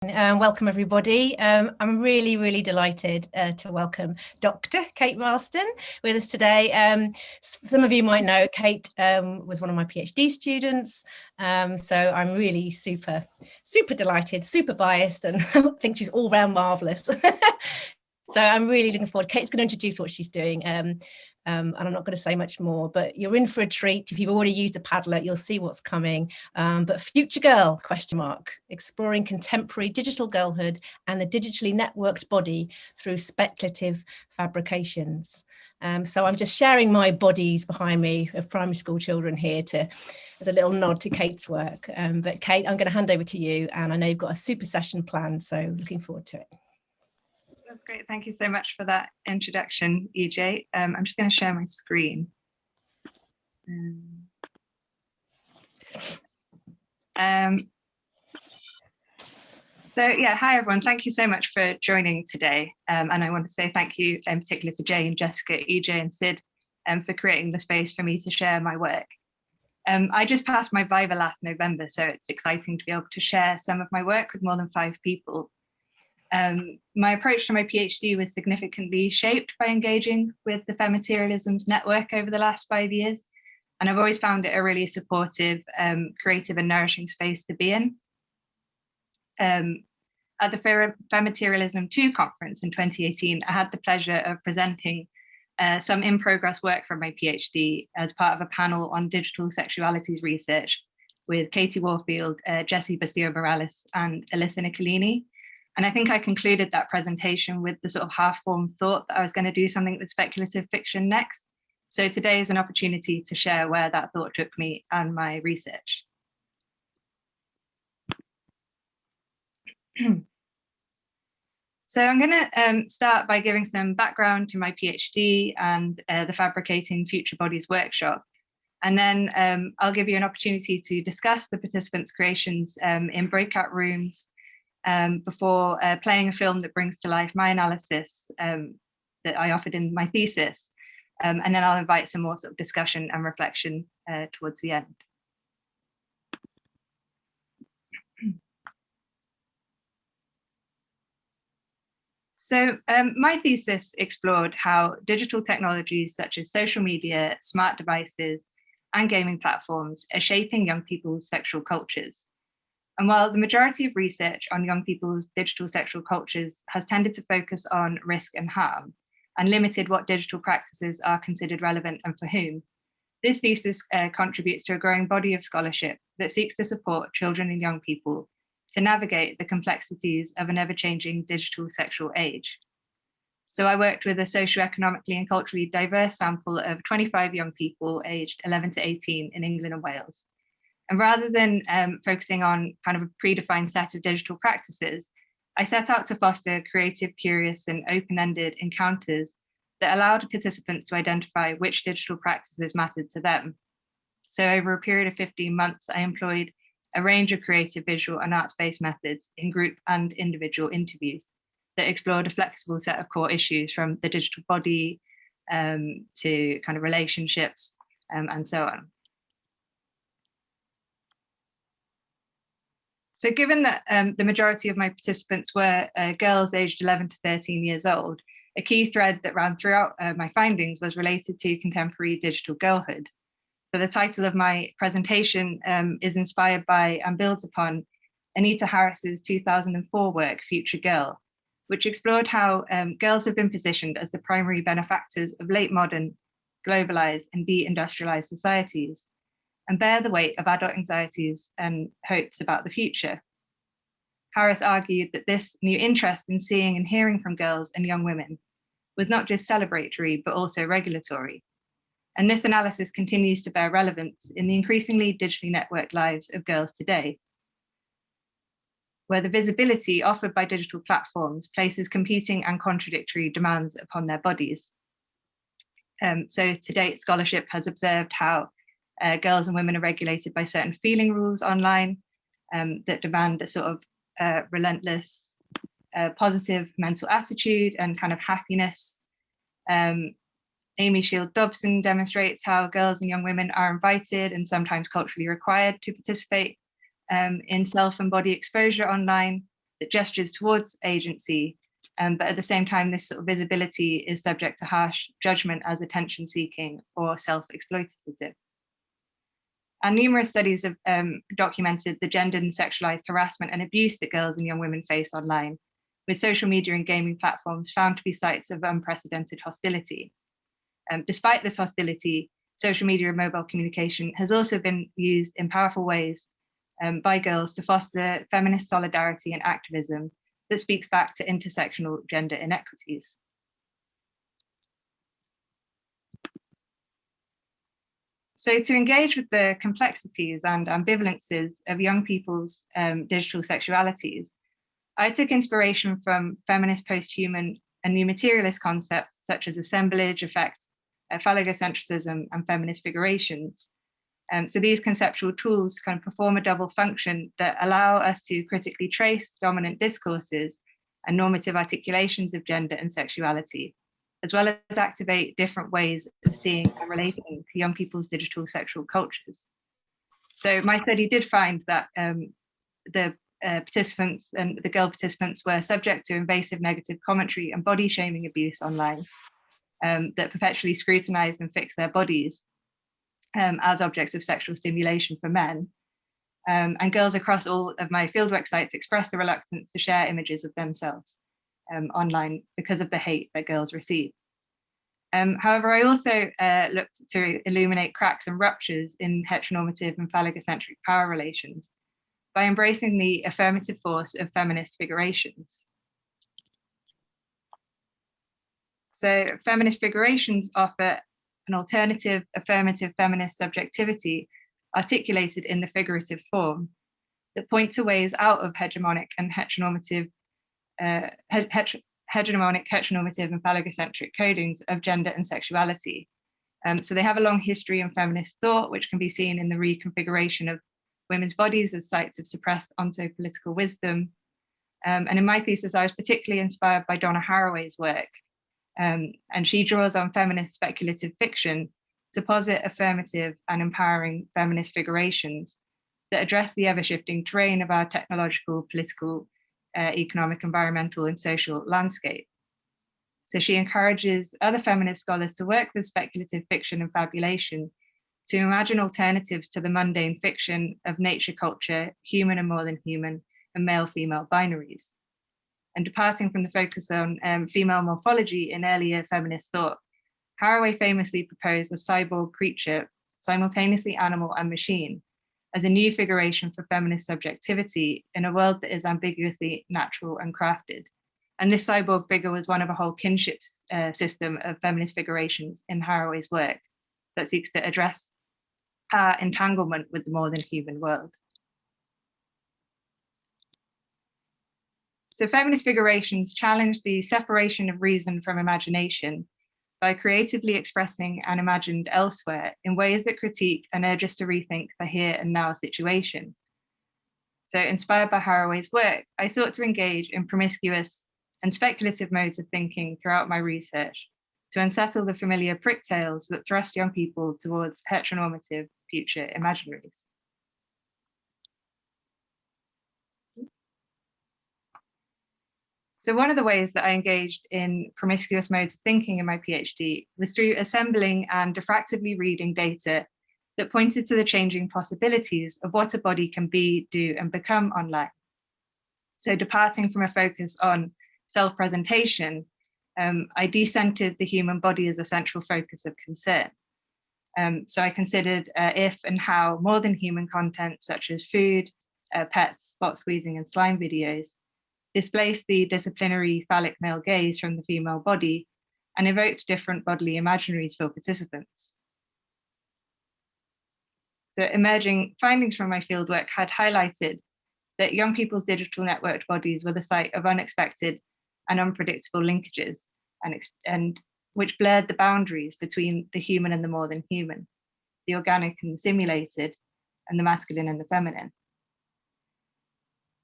Welcome everybody. I'm really delighted to welcome Dr. Kate Marston with us today. Some of you might know Kate was one of my PhD students, so I'm really super delighted, super biased, and I think she's all round marvellous. So I'm really looking forward. Kate's going to introduce what she's doing. And I'm not going to say much more, but you're in for a treat. If you've already used a Padlet, you'll see what's coming. But Future Girl, ? Exploring contemporary digital girlhood and the digitally networked body through speculative fabrications. So I'm just sharing my bodies behind me of primary school children here as a little nod to Kate's work. But Kate, I'm going to hand over to you, and I know you've got a super session planned, so looking forward to it. That's great. Thank you so much for that introduction, EJ. I'm just going to share my screen. So yeah, hi everyone. Thank you so much for joining today. And I want to say thank you in particular to Jane, Jessica, EJ and Sid for creating the space for me to share my work. I just passed my Viva last November, so it's exciting to be able to share some of my work with more than 5 people. My approach to my PhD was significantly shaped by engaging with the PhEmaterialisms network over the last 5 years, and I've always found it a really supportive, creative and nourishing space to be in. At the PhEmaterialism 2 conference in 2018, I had the pleasure of presenting some in-progress work from my PhD as part of a panel on digital sexualities research with Katie Warfield, Jessie Bastillo-Morales and Alyssa Nicolini. And I think I concluded that presentation with the sort of half-formed thought that I was going to do something with speculative fiction next. So today is an opportunity to share where that thought took me and my research. So I'm going to start by giving some background to my PhD and the Fabricating Future Bodies Workshop. And then I'll give you an opportunity to discuss the participants' creations in breakout rooms, before playing a film that brings to life my analysis that I offered in my thesis. And then I'll invite some more sort of discussion and reflection towards the end. So my thesis explored how digital technologies such as social media, smart devices, and gaming platforms are shaping young people's sexual cultures. And while the majority of research on young people's digital sexual cultures has tended to focus on risk and harm and limited what digital practices are considered relevant and for whom, this thesis contributes to a growing body of scholarship that seeks to support children and young people to navigate the complexities of an ever-changing digital sexual age. So I worked with a socioeconomically and culturally diverse sample of 25 young people aged 11 to 18 in England and Wales. And rather than focusing on kind of a predefined set of digital practices, I set out to foster creative, curious, and open-ended encounters that allowed participants to identify which digital practices mattered to them. So over a period of 15 months, I employed a range of creative, visual, and arts-based methods in group and individual interviews that explored a flexible set of core issues from the digital body to kind of relationships and so on. So given that the majority of my participants were girls aged 11 to 13 years old, a key thread that ran throughout my findings was related to contemporary digital girlhood. So the title of my presentation is inspired by and builds upon Anita Harris's 2004 work, Future Girl, which explored how girls have been positioned as the primary benefactors of late modern, globalized and de-industrialized societies, and bear the weight of adult anxieties and hopes about the future. Harris argued that this new interest in seeing and hearing from girls and young women was not just celebratory, but also regulatory. And this analysis continues to bear relevance in the increasingly digitally networked lives of girls today, where the visibility offered by digital platforms places competing and contradictory demands upon their bodies. So to date, scholarship has observed how girls and women are regulated by certain feeling rules online that demand a sort of relentless, positive mental attitude and kind of happiness. Amy Shield Dobson demonstrates how girls and young women are invited and sometimes culturally required to participate in self and body exposure online, that gestures towards agency, but at the same time, this sort of visibility is subject to harsh judgment as attention-seeking or self-exploitative. And numerous studies have documented the gendered and sexualized harassment and abuse that girls and young women face online, with social media and gaming platforms found to be sites of unprecedented hostility. Despite this hostility, social media and mobile communication has also been used in powerful ways by girls to foster feminist solidarity and activism that speaks back to intersectional gender inequities. So to engage with the complexities and ambivalences of young people's digital sexualities, I took inspiration from feminist post-human and new materialist concepts such as assemblage, affect, phallogocentrism, and feminist figurations. So these conceptual tools kind of perform a double function that allow us to critically trace dominant discourses and normative articulations of gender and sexuality, as well as activate different ways of seeing and relating to young people's digital sexual cultures. So my study did find that the participants and the girl participants were subject to invasive negative commentary and body shaming abuse online that perpetually scrutinized and fixed their bodies as objects of sexual stimulation for men. And girls across all of my fieldwork sites expressed the reluctance to share images of themselves online because of the hate that girls receive. However, I also looked to illuminate cracks and ruptures in heteronormative and phallogocentric power relations by embracing the affirmative force of feminist figurations. So feminist figurations offer an alternative, affirmative feminist subjectivity articulated in the figurative form that point to ways out of hegemonic and heteronormative and phallogocentric codings of gender and sexuality. So they have a long history in feminist thought, which can be seen in the reconfiguration of women's bodies as sites of suppressed ontopolitical wisdom. And in my thesis, I was particularly inspired by Donna Haraway's work. And she draws on feminist speculative fiction to posit affirmative and empowering feminist figurations that address the ever-shifting terrain of our technological, political, economic, environmental, and social landscape. So she encourages other feminist scholars to work with speculative fiction and fabulation to imagine alternatives to the mundane fiction of nature, culture, human and more than human, and male-female binaries. And departing from the focus on female morphology in earlier feminist thought, Haraway famously proposed a cyborg creature, simultaneously animal and machine, as a new figuration for feminist subjectivity in a world that is ambiguously natural and crafted. And this cyborg figure was one of a whole kinship system of feminist figurations in Haraway's work that seeks to address our entanglement with the more than human world. So feminist figurations challenge the separation of reason from imagination by creatively expressing an imagined elsewhere in ways that critique and urge us to rethink the here and now situation. So inspired by Haraway's work, I sought to engage in promiscuous and speculative modes of thinking throughout my research to unsettle the familiar prick tales that thrust young people towards heteronormative future imaginaries. So one of the ways that I engaged in promiscuous modes of thinking in my PhD was through assembling and diffractively reading data that pointed to the changing possibilities of what a body can be, do, and become online. So departing from a focus on self-presentation, I decentered the human body as a central focus of concern. So I considered if and how more than human content, such as food, pets, spot squeezing, and slime videos, displaced the disciplinary phallic male gaze from the female body and evoked different bodily imaginaries for participants. So emerging findings from my fieldwork had highlighted that young people's digital networked bodies were the site of unexpected and unpredictable linkages, and which blurred the boundaries between the human and the more than human, the organic and the simulated, and the masculine and the feminine.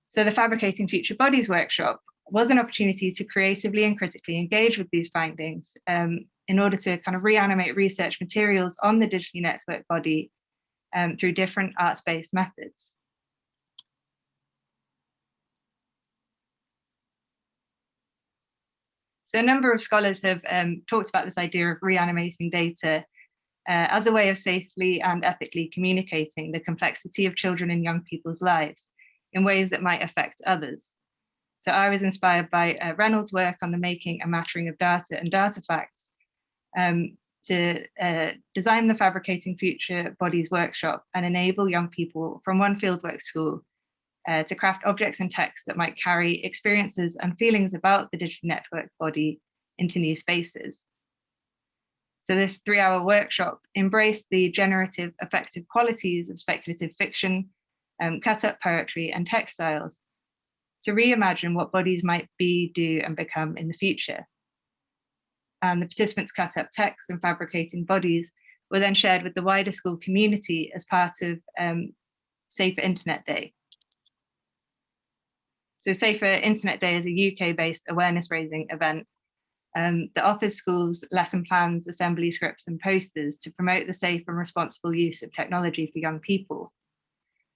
So the Fabricating Future Bodies Workshop was an opportunity to creatively and critically engage with these findings in order to kind of reanimate research materials on the digitally networked body through different arts-based methods. So a number of scholars have talked about this idea of reanimating data as a way of safely and ethically communicating the complexity of children and young people's lives in ways that might affect others. So I was inspired by Reynolds' work on the making and mattering of data and data facts to design the Fabricating Future Bodies Workshop and enable young people from one fieldwork school to craft objects and texts that might carry experiences and feelings about the digital network body into new spaces. So this 3-hour workshop embraced the generative affective qualities of speculative fiction, cut-up poetry and textiles to reimagine what bodies might be, do and become in the future. And the participants' cut-up texts and fabricating bodies were then shared with the wider school community as part of Safer Internet Day. So Safer Internet Day is a UK-based awareness-raising event that offers schools lesson plans, assembly scripts and posters to promote the safe and responsible use of technology for young people.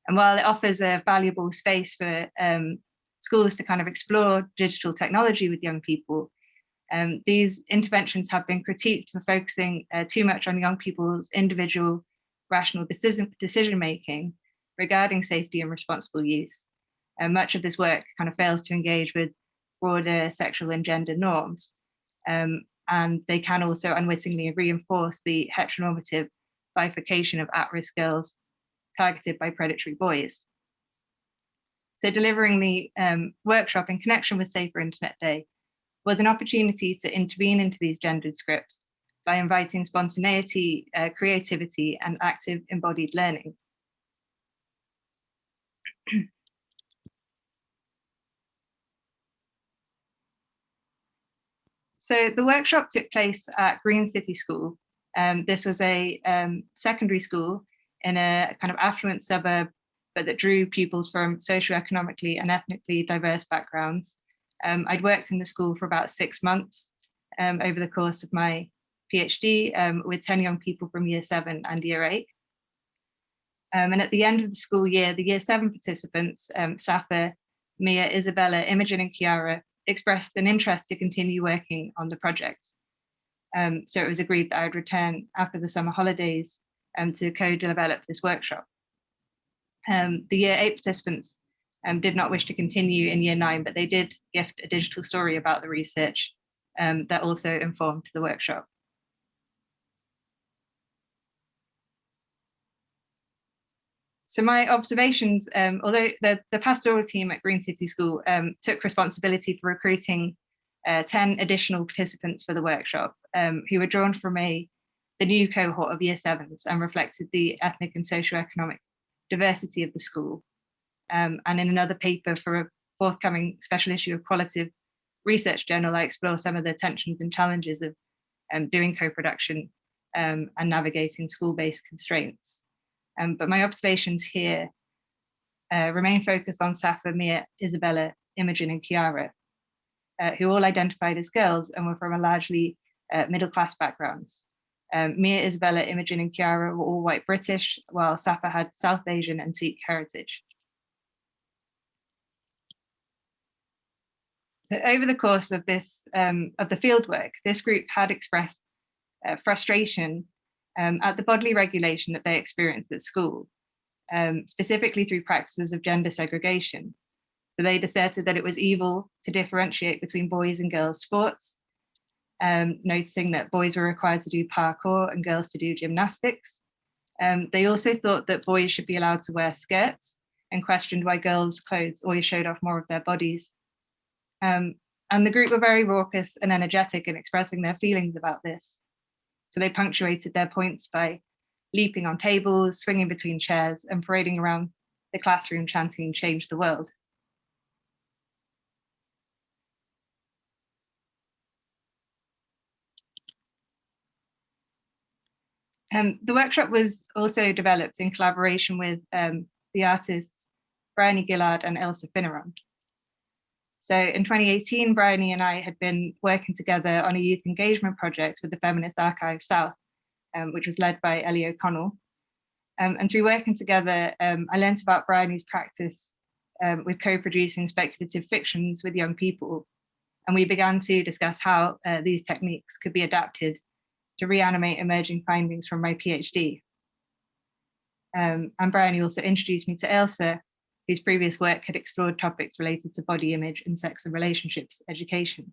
And while it offers a valuable space for schools to kind of explore digital technology with young people, these interventions have been critiqued for focusing too much on young people's individual rational decision-making regarding safety and responsible use. Much of this work kind of fails to engage with broader sexual and gender norms. And they can also unwittingly reinforce the heteronormative bifurcation of at-risk girls targeted by predatory boys. So delivering the workshop in connection with Safer Internet Day was an opportunity to intervene into these gendered scripts by inviting spontaneity, creativity, and active embodied learning. So the workshop took place at Green City School. This was a secondary school in a kind of affluent suburb, but that drew pupils from socioeconomically and ethnically diverse backgrounds. I'd worked in the school for about 6 months over the course of my PhD with 10 young people from year 7 and year 8. And at the end of the school year, the year 7 participants, Safa, Mia, Isabella, Imogen and Chiara, expressed an interest to continue working on the project. So it was agreed that I would return after the summer holidays to co-develop this workshop. The year 8 participants did not wish to continue in year 9, but they did gift a digital story about the research that also informed the workshop. So my observations, although the pastoral team at Green City School took responsibility for recruiting 10 additional participants for the workshop, who were drawn from the new cohort of year 7s and reflected the ethnic and socioeconomic diversity of the school. And in another paper for a forthcoming special issue of Qualitative Research Journal, I explore some of the tensions and challenges of doing co-production and navigating school-based constraints. But my observations here remain focused on Safa, Mia, Isabella, Imogen and Chiara, who all identified as girls and were from a largely middle-class backgrounds. Mia, Isabella, Imogen and Chiara were all white British, while Safa had South Asian and Sikh heritage. Over the course of this of the fieldwork, this group had expressed frustration at the bodily regulation that they experienced at school, specifically through practices of gender segregation. So they'd asserted that it was evil to differentiate between boys and girls' sports, noticing that boys were required to do parkour and girls to do gymnastics. They also thought that boys should be allowed to wear skirts and questioned why girls' clothes always showed off more of their bodies. And the group were very raucous and energetic in expressing their feelings about this. So they punctuated their points by leaping on tables, swinging between chairs, and parading around the classroom chanting "Change the world." The workshop was also developed in collaboration with the artists Bryony Gillard and Elsa Finneran. So in 2018, Bryony and I had been working together on a youth engagement project with the Feminist Archive South, which was led by Ellie O'Connell. And through working together, I learned about Bryony's practice with co-producing speculative fictions with young people, and we began to discuss how these techniques could be adapted to reanimate emerging findings from my PhD. And Brian also introduced me to Ailsa, whose previous work had explored topics related to body image and sex and relationships education.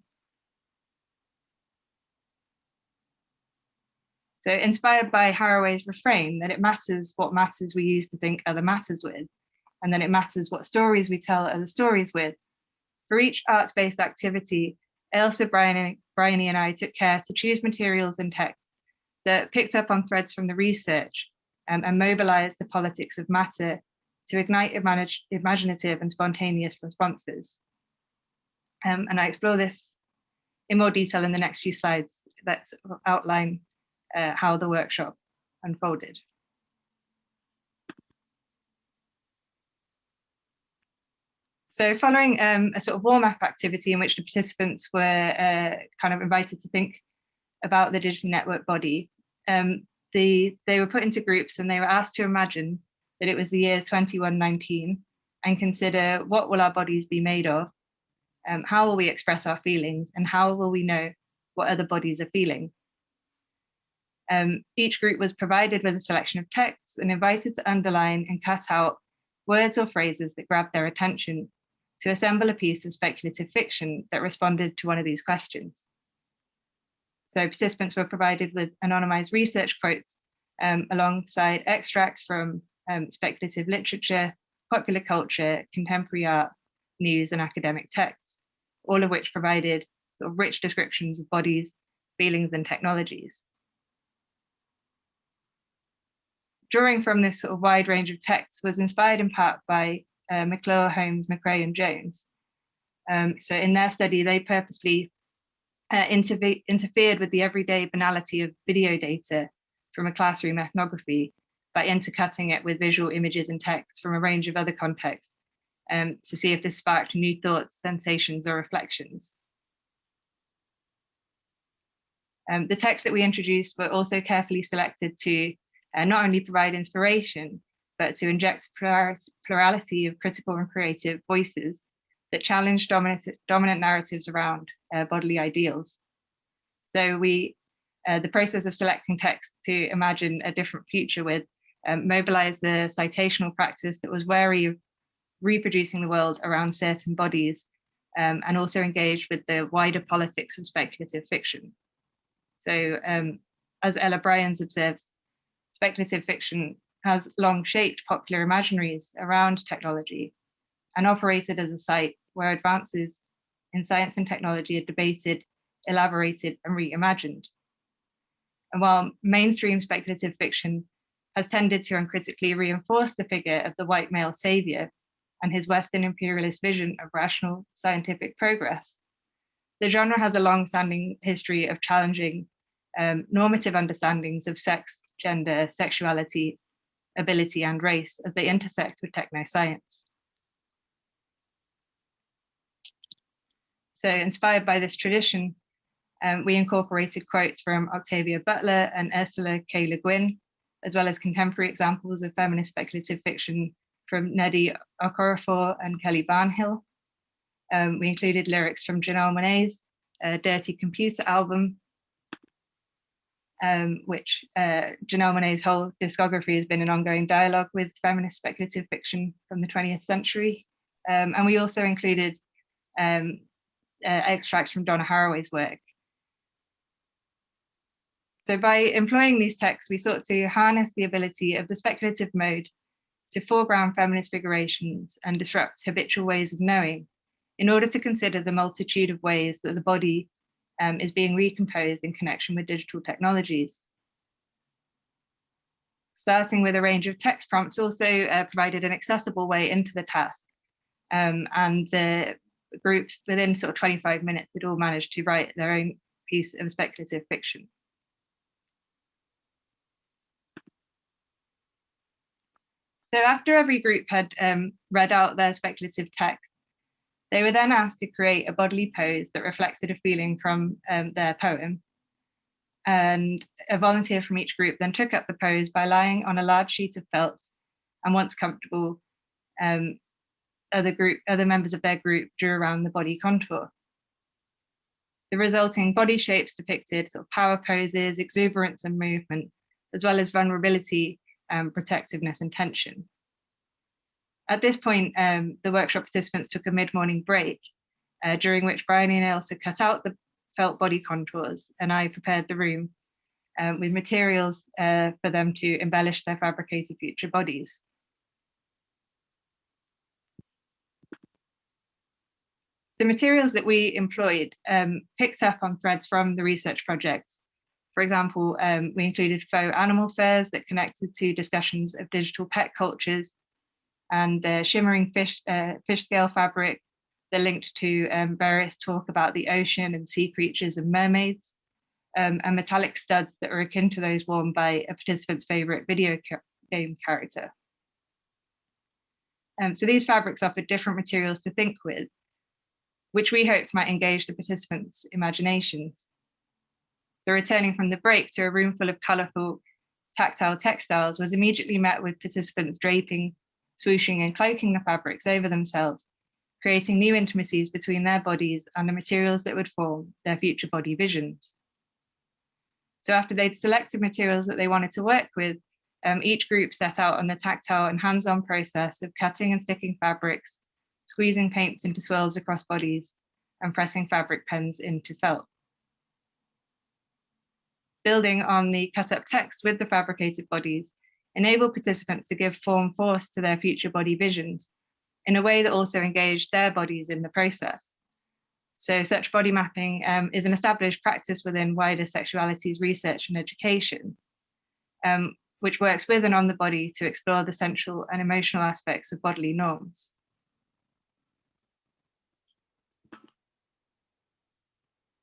So inspired by Haraway's refrain that it matters what matters we use to think other matters with, and then it matters what stories we tell other stories with, for each arts-based activity, Ailsa, Bryony and I took care to choose materials and texts that picked up on threads from the research and mobilized the politics of matter to ignite imaginative and spontaneous responses. And I explore this in more detail in the next few slides that outline how the workshop unfolded. So following a sort of warm-up activity in which the participants were kind of invited to think about the digitally networked body, they were put into groups and they were asked to imagine that it was the year 2119 and consider what will our bodies be made of, how will we express our feelings, and how will we know what other bodies are feeling. Each group was provided with a selection of texts and invited to underline and cut out words or phrases that grabbed their attention to assemble a piece of speculative fiction that responded to one of these questions. So participants were provided with anonymized research quotes alongside extracts from speculative literature, popular culture, contemporary art, news, and academic texts, all of which provided sort of rich descriptions of bodies, feelings, and technologies. Drawing from this sort of wide range of texts was inspired in part by McClure, Holmes, McRae, and Jones. So in their study, they purposely interfered with the everyday banality of video data from a classroom ethnography by intercutting it with visual images and text from a range of other contexts to see if this sparked new thoughts, sensations, or reflections. The texts that we introduced were also carefully selected to not only provide inspiration, but to inject plurality of critical and creative voices that challenge dominant narratives around bodily ideals. So the process of selecting text to imagine a different future with mobilized the citational practice that was wary of reproducing the world around certain bodies and also engaged with the wider politics of speculative fiction. So as Ella Bryans observes, speculative fiction has long shaped popular imaginaries around technology and operated as a site where advances in science and technology are debated, elaborated, and reimagined. And while mainstream speculative fiction has tended to uncritically reinforce the figure of the white male savior and his Western imperialist vision of rational scientific progress, the genre has a long-standing history of challenging normative understandings of sex, gender, sexuality, ability, and race as they intersect with technoscience. So inspired by this tradition, we incorporated quotes from Octavia Butler and Ursula K. Le Guin, as well as contemporary examples of feminist speculative fiction from Nnedi Okorafor and Kelly Barnhill. We included lyrics from Janelle Monáe's Dirty Computer album, which Janelle Monáe's whole discography has been an ongoing dialogue with feminist speculative fiction from the 20th century. And we also included extracts from Donna Haraway's work. So by employing these texts, we sought to harness the ability of the speculative mode to foreground feminist figurations and disrupt habitual ways of knowing in order to consider the multitude of ways that the body is being recomposed in connection with digital technologies. Starting with a range of text prompts also provided an accessible way into the task. And the groups within sort of 25 minutes had all managed to write their own piece of speculative fiction. So after every group had read out their speculative text, they were then asked to create a bodily pose that reflected a feeling from their poem. And a volunteer from each group then took up the pose by lying on a large sheet of felt, and once comfortable, other members of their group drew around the body contour. The resulting body shapes depicted sort of power poses, exuberance and movement, as well as vulnerability, protectiveness and tension. At this point, the workshop participants took a mid-morning break, during which Bryony and Ailsa cut out the felt body contours, and I prepared the room with materials for them to embellish their fabricated future bodies. The materials that we employed picked up on threads from the research projects. For example, we included faux animal furs that connected to discussions of digital pet cultures, and shimmering fish scale fabric that linked to various talk about the ocean and sea creatures and mermaids, and metallic studs that were akin to those worn by a participant's favorite video game character. So these fabrics offered different materials to think with, which we hoped might engage the participants' imaginations. So returning from the break to a room full of colourful tactile textiles was immediately met with participants draping, swooshing and cloaking the fabrics over themselves, creating new intimacies between their bodies and the materials that would form their future body visions. So after they'd selected materials that they wanted to work with, each group set out on the tactile and hands-on process of cutting and sticking fabrics, squeezing paints into swirls across bodies, and pressing fabric pens into felt. Building on the cut-up text with the fabricated bodies enabled participants to give force to their future body visions in a way that also engaged their bodies in the process. So such body mapping is an established practice within wider sexualities research and education, which works with and on the body to explore the sensual and emotional aspects of bodily norms.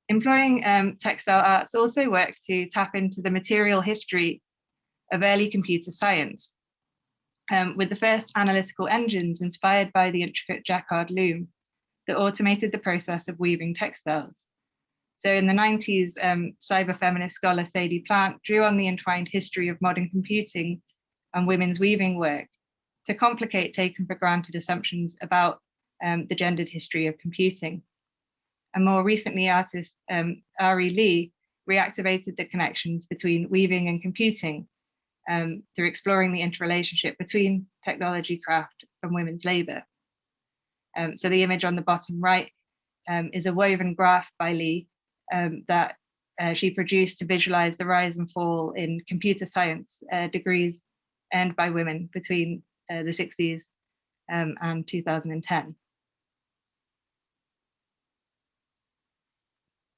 Employing textile arts also work to tap into the material history of early computer science, with the first analytical engines inspired by the intricate jacquard loom that automated the process of weaving textiles. So in the 90s, cyber feminist scholar Sadie Plant drew on the entwined history of modern computing and women's weaving work to complicate taken for granted assumptions about the gendered history of computing. And more recently, artist Ari Lee reactivated the connections between weaving and computing through exploring the interrelationship between technology, craft, and women's labor. So the image on the bottom right is a woven graph by Lee that she produced to visualize the rise and fall in computer science degrees earned by women between the 60s and 2010.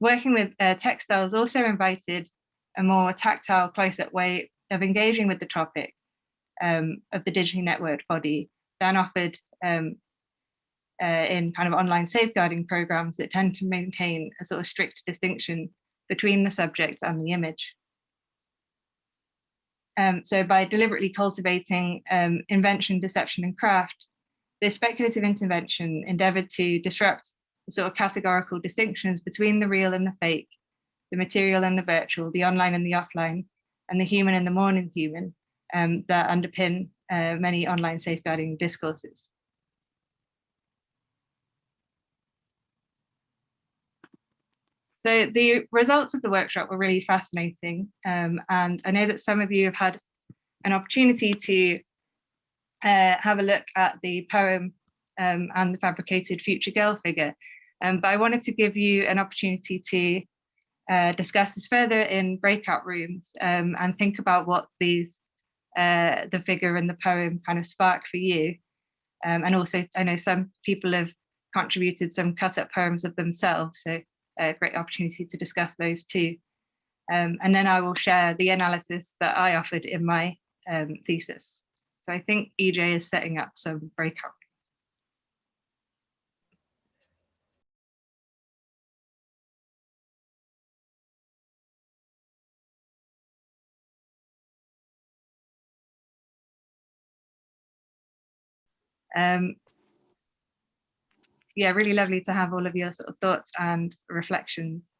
Working with textiles also invited a more tactile, close-up way of engaging with the topic of the digitally networked body than offered in kind of online safeguarding programs that tend to maintain a sort of strict distinction between the subject and the image. So by deliberately cultivating invention, deception, and craft, this speculative intervention endeavored to disrupt the sort of categorical distinctions between the real and the fake, the material and the virtual, the online and the offline, and the human and the more than human that underpin many online safeguarding discourses. So the results of the workshop were really fascinating. And I know that some of you have had an opportunity to have a look at the poem and the fabricated future girl figure. But I wanted to give you an opportunity to discuss this further in breakout rooms and think about what these, the figure and the poem kind of spark for you. And also, I know some people have contributed some cut up poems of themselves. So a great opportunity to discuss those too. And then I will share the analysis that I offered in my thesis. So I think EJ is setting up some breakout. Yeah, really lovely to have all of your sort of thoughts and reflections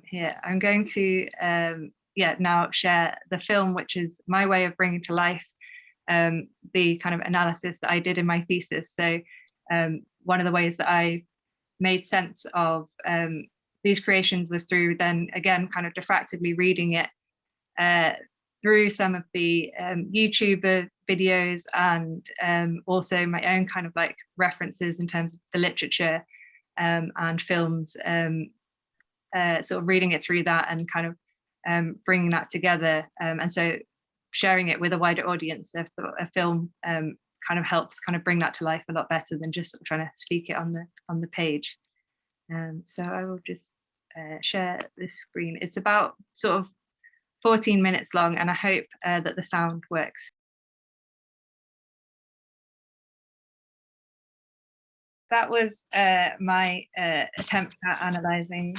here. I'm going to now share the film, which is my way of bringing to life the kind of analysis that I did in my thesis. So one of the ways that I made sense of these creations was through then again kind of diffractively reading it through some of the YouTuber videos, and also my own kind of like references in terms of the literature and films, sort of reading it through that and kind of bringing that together, and so sharing it with a wider audience. A film kind of helps kind of bring that to life a lot better than just sort of trying to speak it on the page. So I will just share this screen. It's about sort of 14 minutes long, and I hope that the sound works. That was my attempt at analysing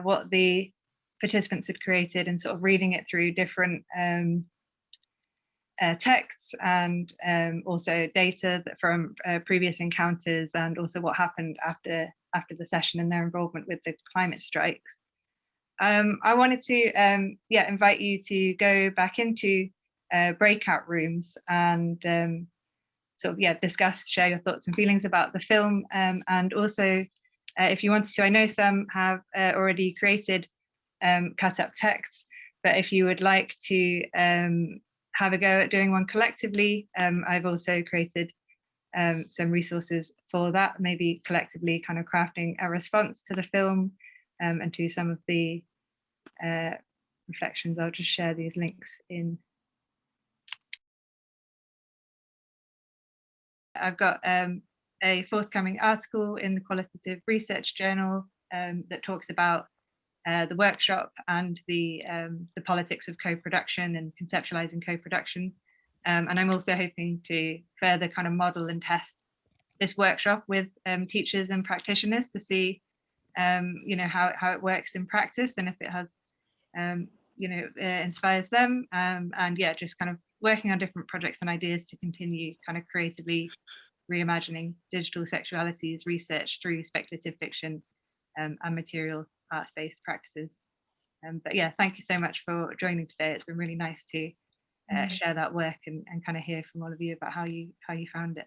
what the participants had created and sort of reading it through different texts and also data from previous encounters, and also what happened after the session and their involvement with the climate strikes. I wanted to invite you to go back into breakout rooms and discuss, share your thoughts and feelings about the film, and also if you wanted to, I know some have already created cut up texts, but if you would like to have a go at doing one collectively, I've also created some resources for that, maybe collectively kind of crafting a response to the film and to some of the reflections. I'll just share these links in. I've got a forthcoming article in the Qualitative Research Journal that talks about the workshop and the politics of co-production and conceptualizing co-production. And I'm also hoping to further kind of model and test this workshop with teachers and practitioners to see how it works in practice, and if it has inspires them, and yeah, just kind of working on different projects and ideas to continue kind of creatively reimagining digital sexualities research through speculative fiction and material arts-based practices. But yeah, thank you so much for joining today. It's been really nice to share that work and kind of hear from all of you about how you found it.